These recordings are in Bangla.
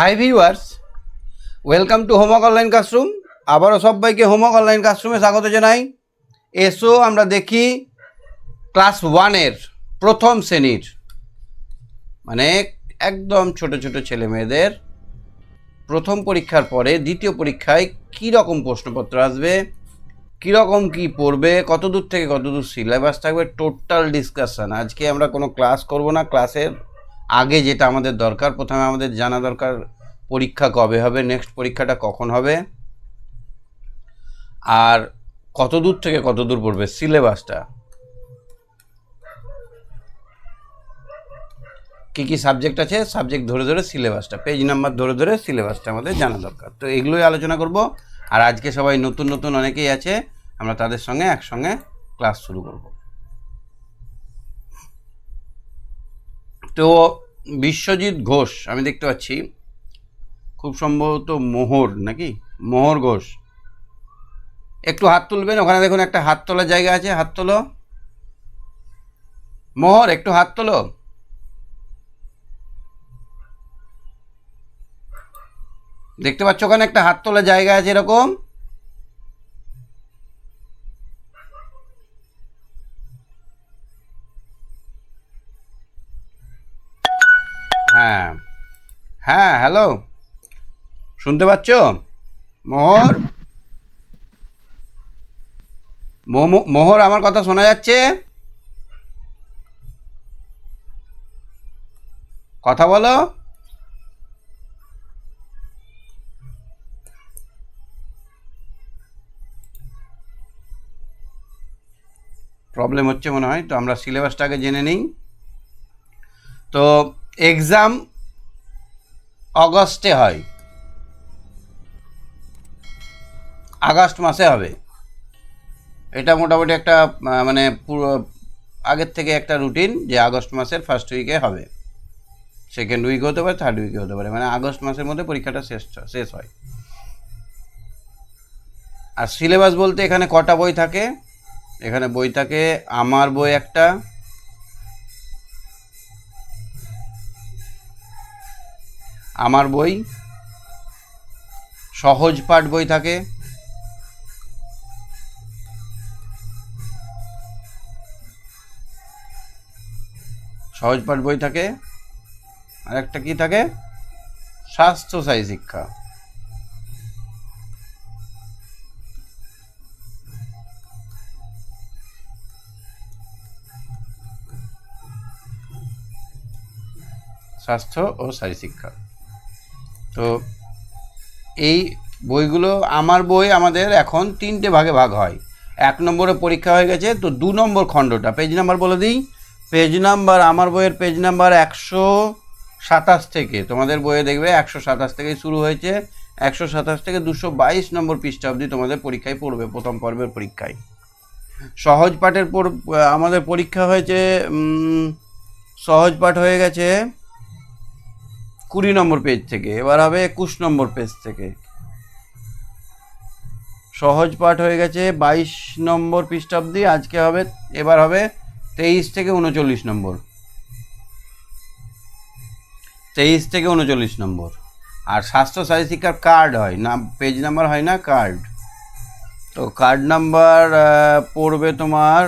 Hi viewers, welcome to homework online classroom. আবারও সবাইকে হোমওয়ার্ক অনলাইন ক্লাসরুমে স্বাগত জানাই। এসো আমরা দেখি ক্লাস 1-এর প্রথম শ্রেণীর মানে একদম ছোট ছোট ছেলে মেয়েদের প্রথম পরীক্ষার পরে দ্বিতীয় পরীক্ষায় কী রকম প্রশ্নপত্র আসবে, কীরকম কী পড়বে, কত দূর থেকে কত দূর সিলেবাস থাকবে, টোটাল ডিসকাশন। আজকে আমরা কোনো ক্লাস করব না। ক্লাসের আগে যেটা আমাদের দরকার, প্রথমে আমাদের জানা দরকার পরীক্ষা কবে হবে, নেক্সট পরীক্ষাটা কখন হবে, আর কত দূর থেকে কত দূর পড়বে সিলেবাসটা, কী কী সাবজেক্ট আছে, সাবজেক্ট ধরে ধরে সিলেবাসটা, পেজ নাম্বার ধরে ধরে সিলেবাসটা আমাদের জানা দরকার। তো এগুলোই আলোচনা করব। আর আজকে সবাই নতুন নতুন অনেকেই আছে, আমরা তাদের সঙ্গে একসঙ্গে ক্লাস শুরু করব। তো বিশ্বজিৎ ঘোষ আমি দেখতে পাচ্ছি, খুব সম্ভবত মোহর নাকি, মোহর ঘোষ, একটু হাত তুলবেন। ওখানে দেখুন একটা হাত তোলার জায়গা আছে, হাত তোলো। মোহর একটু হাত তোলো। দেখতে পাচ্ছ ওখানে একটা হাত তোলার জায়গা আছে এরকম। হ্যাঁ হ্যাঁ, হ্যালো, শুনতে পাচ্ছ? মোহর, মোহর আমার কথা শোনা যাচ্ছে? কথা বলো। প্রবলেম হচ্ছে মনে হয়। তো আমরা সিলেবাসটা আগে জেনে নিই। তো এক্সাম অগস্টে হয়, আগস্ট মাসে হবে। এটা মোটামুটি একটা মানে পুরো আগের থেকে একটা রুটিন, যে আগস্ট মাসের ফার্স্ট উইকে হবে, সেকেন্ড উইকে হতে পারে, থার্ড উইকে হতে পারে, মানে আগস্ট মাসের মধ্যে পরীক্ষাটা শেষ হয়। আর সিলেবাস বলতে এখানে কটা বই থাকে? এখানে বই থাকে আমার বই একটা, আমার বই, সহজ পাঠ বই থাকে, সহজ পাঠ বই থাকে, আর একটা কি থাকে, স্বাস্থ্যসায়ী শিক্ষা। স্বাস্থ্য ও সায়ী শিক্ষা। তো এই বইগুলো, আমার বই আমাদের এখন 3টে ভাগে ভাগ হয়। 1 নম্বরে পরীক্ষা হয়ে গেছে, তো 2 নম্বর খণ্ডটা, পেজ নাম্বার বলে দিই। পেজ নাম্বার, আমার বইয়ের পেজ নাম্বার 127 থেকে, তোমাদের বইয়ে দেখবে 127 থেকেই শুরু হয়েছে। 127 থেকে 222 নম্বর পৃষ্ঠা অবধি তোমাদের পরীক্ষায় পড়বে, প্রথম পর্বের পরীক্ষায়। সহজ পাঠের আমাদের পরীক্ষা হয়েছে, সহজ পাঠ হয়ে গেছে 20 নম্বর পেজ থেকে, এবার হবে 21 নম্বর পেজ থেকে। সহজ পাঠ হয়ে গেছে 22 নম্বর পৃষ্ঠা অবধি, আজকে হবে, এবার হবে 23 থেকে 39 নম্বর, 23 থেকে 39 নম্বর। আর স্বাস্থ্য সাথী শিক্ষার কার্ড হয় না, পেজ নাম্বার হয় না, কার্ড। তো কার্ড নাম্বার পড়বে তোমার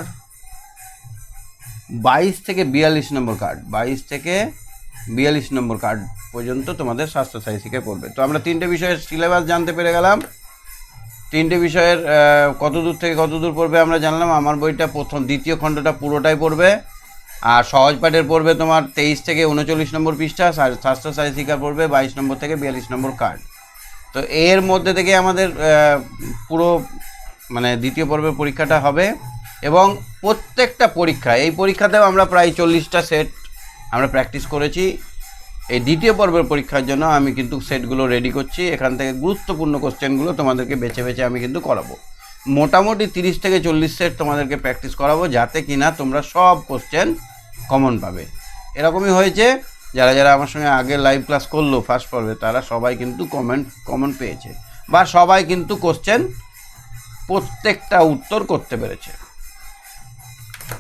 22 থেকে 42 নম্বর কার্ড, 22 থেকে 42 নম্বর কার্ড পর্যন্ত তোমাদের স্বাস্থ্য সাথী শিক্ষায় পড়বে। তো আমরা 3টে বিষয়ের সিলেবাস জানতে পেরে গেলাম। 3টে বিষয়ের কত দূর থেকে কত দূর পড়বে আমরা জানলাম। আমার বইটা দ্বিতীয় খণ্ডটা পুরোটাই পড়বে। আর সহজ পাঠের পড়বে তোমার 23 থেকে 39 নম্বর পৃষ্ঠা, স্বাস্থ্য সাথী শিক্ষা পড়বে 22 নম্বর থেকে 42 নম্বর কার্ড। তো এর মধ্যে থেকে আমাদের পুরো মানে দ্বিতীয় পর্বের পরীক্ষাটা হবে। এবং প্রত্যেকটা পরীক্ষা, এই পরীক্ষাতেও আমরা প্রায় 40টা সেট আমরা প্র্যাকটিস করেছি। এই দ্বিতীয় পর্বের পরীক্ষার জন্য আমি কিন্তু সেটগুলো রেডি করছি। এখান থেকে গুরুত্বপূর্ণ কোশ্চেনগুলো তোমাদেরকে বেছে বেছে আমি কিন্তু করাবো। মোটামুটি 30 থেকে 40 সেট তোমাদেরকে প্র্যাকটিস করাবো, যাতে কিনা তোমরা সব কোশ্চেন কমন পাবে। এরকমই হয়েছে, যারা যারা আমার সঙ্গে আগে লাইভ ক্লাস করলো ফার্স্ট পর্বে, তারা সবাই কিন্তু কমন পেয়েছে, বা সবাই কিন্তু কোশ্চেন প্রত্যেকটা উত্তর করতে পেরেছে।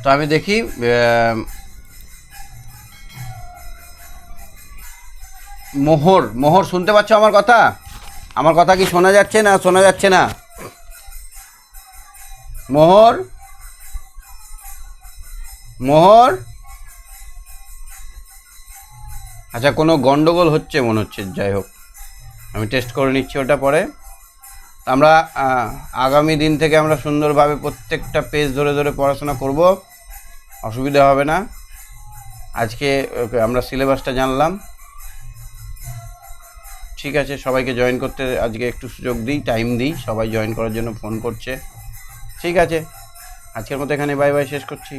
তো আমি দেখি মোহর, মোহর শুনতে পাচ্ছ আমার কথা? আমার কথা কি শোনা যাচ্ছে না শোনা যাচ্ছে না? মোহর, মোহর। আচ্ছা, কোনো গন্ডগোল হচ্ছে মনে হচ্ছে, যাই হোক আমি টেস্ট করে নিচ্ছি ওটা পরে। আমরা আগামী দিন থেকে আমরা সুন্দরভাবে প্রত্যেকটা পেজ ধরে ধরে পড়াশোনা করব, অসুবিধা হবে না। আজকে আমরা সিলেবাসটা জানলাম, ঠিক আছে। সবাইকে জয়েন করতে আজকে একটু সুযোগ দিই, টাইম দিই, সবাই জয়েন করার জন্য ফোন করছে। ঠিক আছে, আজকের মতো এখানে বাই বাই শেষ করছি।